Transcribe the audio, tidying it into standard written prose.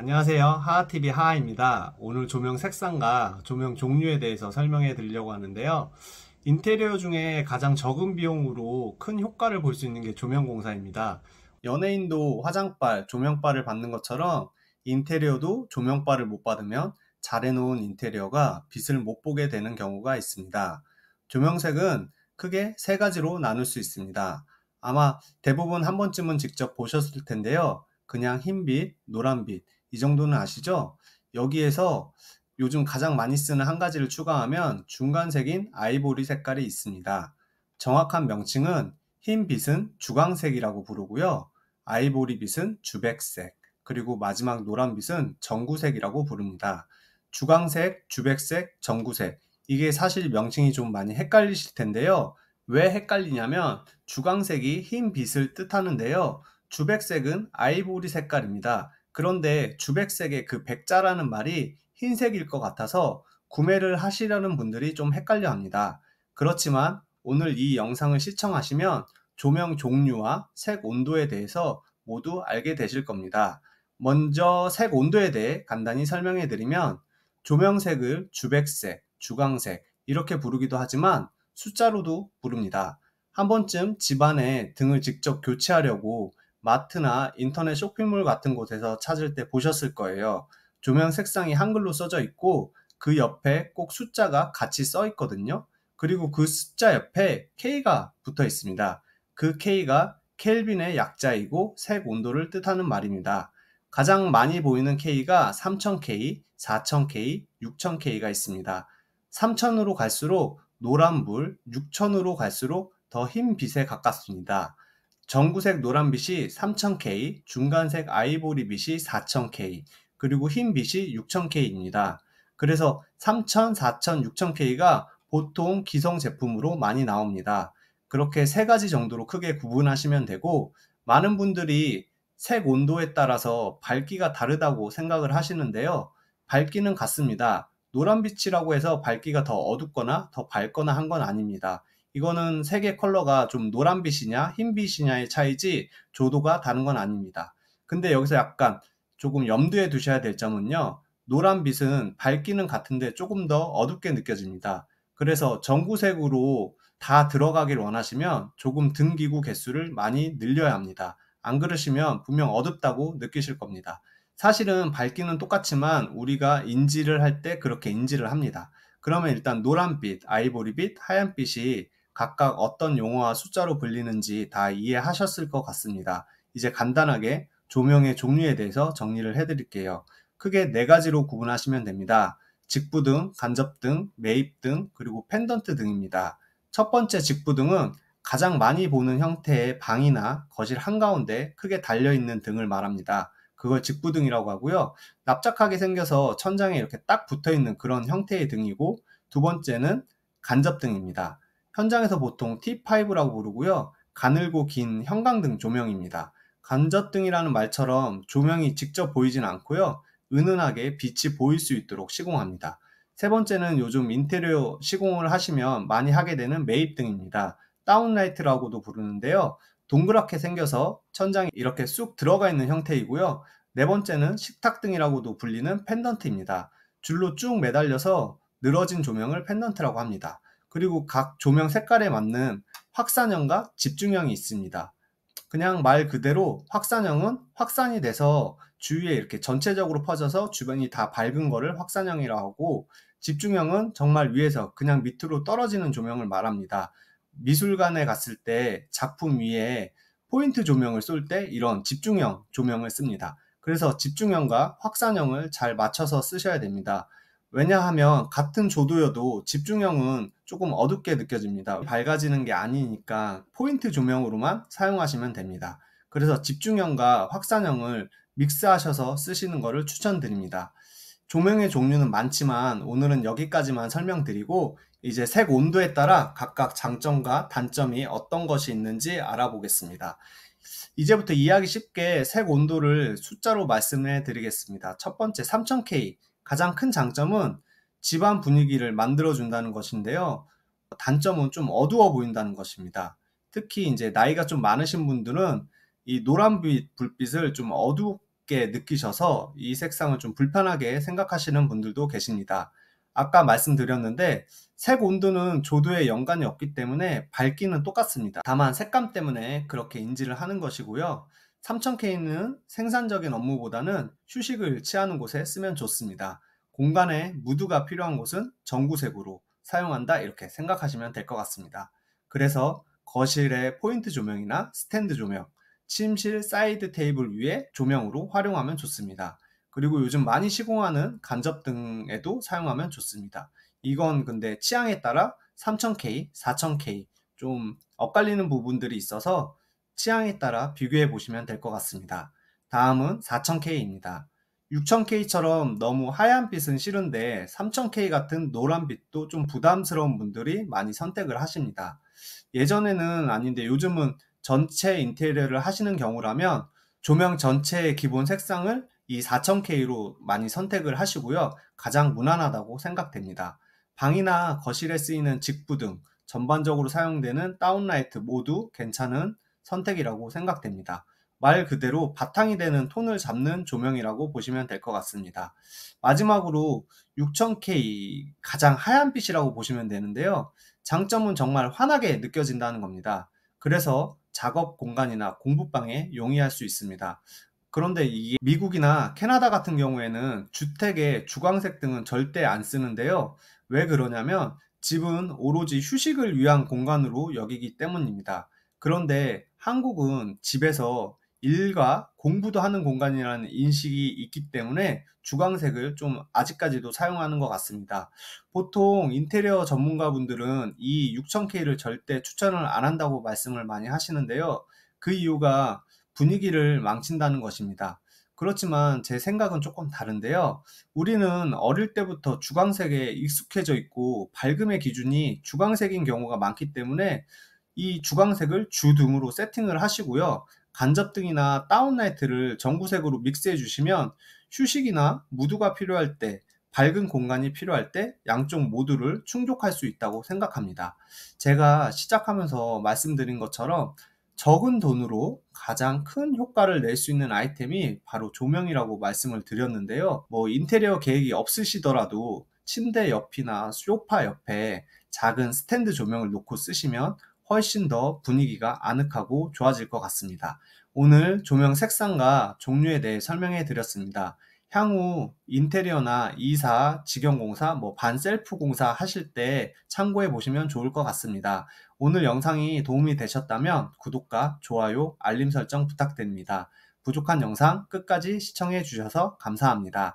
안녕하세요. 하하TV 하하입니다. 오늘 조명 색상과 조명 종류에 대해서 설명해 드리려고 하는데요. 인테리어 중에 가장 적은 비용으로 큰 효과를 볼 수 있는 게 조명 공사입니다. 연예인도 화장빨, 조명빨을 받는 것처럼 인테리어도 조명빨을 못 받으면 잘 해놓은 인테리어가 빛을 못 보게 되는 경우가 있습니다. 조명색은 크게 세 가지로 나눌 수 있습니다. 아마 대부분 한 번쯤은 직접 보셨을 텐데요. 그냥 흰빛, 노란빛, 이 정도는 아시죠? 여기에서 요즘 가장 많이 쓰는 한 가지를 추가하면 중간색인 아이보리 색깔이 있습니다. 정확한 명칭은 흰빛은 주광색이라고 부르고요. 아이보리빛은 주백색, 그리고 마지막 노란빛은 전구색이라고 부릅니다. 주광색, 주백색, 전구색, 이게 사실 명칭이 좀 많이 헷갈리실 텐데요. 왜 헷갈리냐면 주광색이 흰 빛을 뜻하는데요. 주백색은 아이보리 색깔입니다. 그런데 주백색의 그 백자라는 말이 흰색일 것 같아서 구매를 하시려는 분들이 좀 헷갈려 합니다. 그렇지만 오늘 이 영상을 시청하시면 조명 종류와 색 온도에 대해서 모두 알게 되실 겁니다. 먼저 색 온도에 대해 간단히 설명해 드리면 조명색을 주백색, 주광색 이렇게 부르기도 하지만 숫자로도 부릅니다. 한 번쯤 집안에 등을 직접 교체하려고 마트나 인터넷 쇼핑몰 같은 곳에서 찾을 때 보셨을 거예요. 조명 색상이 한글로 써져 있고 그 옆에 꼭 숫자가 같이 써 있거든요. 그리고 그 숫자 옆에 K가 붙어 있습니다. 그 K가 켈빈의 약자이고 색 온도를 뜻하는 말입니다. 가장 많이 보이는 K가 3000K, 4000K, 6000K가 있습니다. 3000으로 갈수록 노란불, 6000으로 갈수록 더 흰 빛에 가깝습니다. 전구색 노란빛이 3000K, 중간색 아이보리빛이 4000K, 그리고 흰빛이 6000K입니다. 그래서 3000, 4000, 6000K가 보통 기성 제품으로 많이 나옵니다. 그렇게 세 가지 정도로 크게 구분하시면 되고, 많은 분들이 색 온도에 따라서 밝기가 다르다고 생각을 하시는데요. 밝기는 같습니다. 노란빛이라고 해서 밝기가 더 어둡거나 더 밝거나 한 건 아닙니다. 이거는 색의 컬러가 좀 노란빛이냐 흰빛이냐의 차이지 조도가 다른 건 아닙니다. 근데 여기서 약간 조금 염두에 두셔야 될 점은요. 노란빛은 밝기는 같은데 조금 더 어둡게 느껴집니다. 그래서 전구색으로 다 들어가길 원하시면 조금 등기구 개수를 많이 늘려야 합니다. 안 그러시면 분명 어둡다고 느끼실 겁니다. 사실은 밝기는 똑같지만 우리가 인지를 할 때 그렇게 인지를 합니다. 그러면 일단 노란빛, 아이보리빛, 하얀빛이 각각 어떤 용어와 숫자로 불리는지 다 이해하셨을 것 같습니다. 이제 간단하게 조명의 종류에 대해서 정리를 해드릴게요. 크게 네 가지로 구분하시면 됩니다. 직부등, 간접등, 매입등, 그리고 펜던트 등입니다. 첫 번째 직부등은 가장 많이 보는 형태의 방이나 거실 한가운데 크게 달려있는 등을 말합니다. 그걸 직부등이라고 하고요. 납작하게 생겨서 천장에 이렇게 딱 붙어있는 그런 형태의 등이고, 두 번째는 간접등입니다. 현장에서 보통 T5라고 부르고요. 가늘고 긴 형광등 조명입니다. 간접등이라는 말처럼 조명이 직접 보이진 않고요. 은은하게 빛이 보일 수 있도록 시공합니다. 세 번째는 요즘 인테리어 시공을 하시면 많이 하게 되는 매입등입니다. 다운라이트라고도 부르는데요. 동그랗게 생겨서 천장에 이렇게 쑥 들어가 있는 형태이고요. 네 번째는 식탁등이라고도 불리는 펜던트입니다. 줄로 쭉 매달려서 늘어진 조명을 펜던트라고 합니다. 그리고 각 조명 색깔에 맞는 확산형과 집중형이 있습니다. 그냥 말 그대로 확산형은 확산이 돼서 주위에 이렇게 전체적으로 퍼져서 주변이 다 밝은 거를 확산형이라고 하고, 집중형은 정말 위에서 그냥 밑으로 떨어지는 조명을 말합니다. 미술관에 갔을 때 작품 위에 포인트 조명을 쏠 때 이런 집중형 조명을 씁니다. 그래서 집중형과 확산형을 잘 맞춰서 쓰셔야 됩니다. 왜냐하면 같은 조도여도 집중형은 조금 어둡게 느껴집니다. 밝아지는 게 아니니까 포인트 조명으로만 사용하시면 됩니다. 그래서 집중형과 확산형을 믹스하셔서 쓰시는 것을 추천드립니다. 조명의 종류는 많지만 오늘은 여기까지만 설명드리고, 이제 색 온도에 따라 각각 장점과 단점이 어떤 것이 있는지 알아보겠습니다. 이제부터 이해하기 쉽게 색 온도를 숫자로 말씀해 드리겠습니다. 첫 번째 3000K, 가장 큰 장점은 집안 분위기를 만들어 준다는 것인데요. 단점은 좀 어두워 보인다는 것입니다. 특히 이제 나이가 좀 많으신 분들은 이 노란빛 불빛을 좀 있게 느끼셔서 이 색상을 좀 불편하게 생각하시는 분들도 계십니다. 아까 말씀드렸는데 색 온도는 조도에 연관이 없기 때문에 밝기는 똑같습니다. 다만 색감 때문에 그렇게 인지를 하는 것이고요. 3000K는 생산적인 업무보다는 휴식을 취하는 곳에 쓰면 좋습니다. 공간에 무드가 필요한 곳은 전구색으로 사용한다 이렇게 생각하시면 될 것 같습니다. 그래서 거실의 포인트 조명이나 스탠드 조명, 침실 사이드 테이블 위에 조명으로 활용하면 좋습니다. 그리고 요즘 많이 시공하는 간접등에도 사용하면 좋습니다. 이건 근데 취향에 따라 3000K, 4000K 좀 엇갈리는 부분들이 있어서 취향에 따라 비교해 보시면 될 것 같습니다. 다음은 4000K입니다. 6000K처럼 너무 하얀 빛은 싫은데 3000K 같은 노란 빛도 좀 부담스러운 분들이 많이 선택을 하십니다. 예전에는 아닌데 요즘은 전체 인테리어를 하시는 경우라면 조명 전체의 기본 색상을 이 4000K로 많이 선택을 하시고요. 가장 무난하다고 생각됩니다. 방이나 거실에 쓰이는 직부등, 전반적으로 사용되는 다운라이트 모두 괜찮은 선택이라고 생각됩니다. 말 그대로 바탕이 되는 톤을 잡는 조명이라고 보시면 될 것 같습니다. 마지막으로 6000K 가장 하얀 빛이라고 보시면 되는데요. 장점은 정말 환하게 느껴진다는 겁니다. 그래서 작업 공간이나 공부방에 용이할 수 있습니다. 그런데 이게 미국이나 캐나다 같은 경우에는 주택에 주광색 등은 절대 안 쓰는데요. 왜 그러냐면 집은 오로지 휴식을 위한 공간으로 여기기 때문입니다. 그런데 한국은 집에서 일과 공부도 하는 공간이라는 인식이 있기 때문에 주광색을 좀 아직까지도 사용하는 것 같습니다. 보통 인테리어 전문가분들은 이 6000K를 절대 추천을 안 한다고 말씀을 많이 하시는데요. 그 이유가 분위기를 망친다는 것입니다. 그렇지만 제 생각은 조금 다른데요. 우리는 어릴 때부터 주광색에 익숙해져 있고 밝음의 기준이 주광색인 경우가 많기 때문에 이 주광색을 주등으로 세팅을 하시고요. 간접등이나 다운라이트를 전구색으로 믹스해 주시면 휴식이나 무드가 필요할 때, 밝은 공간이 필요할 때 양쪽 모두를 충족할 수 있다고 생각합니다. 제가 시작하면서 말씀드린 것처럼 적은 돈으로 가장 큰 효과를 낼 수 있는 아이템이 바로 조명이라고 말씀을 드렸는데요. 뭐 인테리어 계획이 없으시더라도 침대 옆이나 소파 옆에 작은 스탠드 조명을 놓고 쓰시면 훨씬 더 분위기가 아늑하고 좋아질 것 같습니다. 오늘 조명 색상과 종류에 대해 설명해 드렸습니다. 향후 인테리어나 이사, 직영공사, 반셀프 공사 하실 때 참고해 보시면 좋을 것 같습니다. 오늘 영상이 도움이 되셨다면 구독과 좋아요, 알림 설정 부탁드립니다. 부족한 영상 끝까지 시청해 주셔서 감사합니다.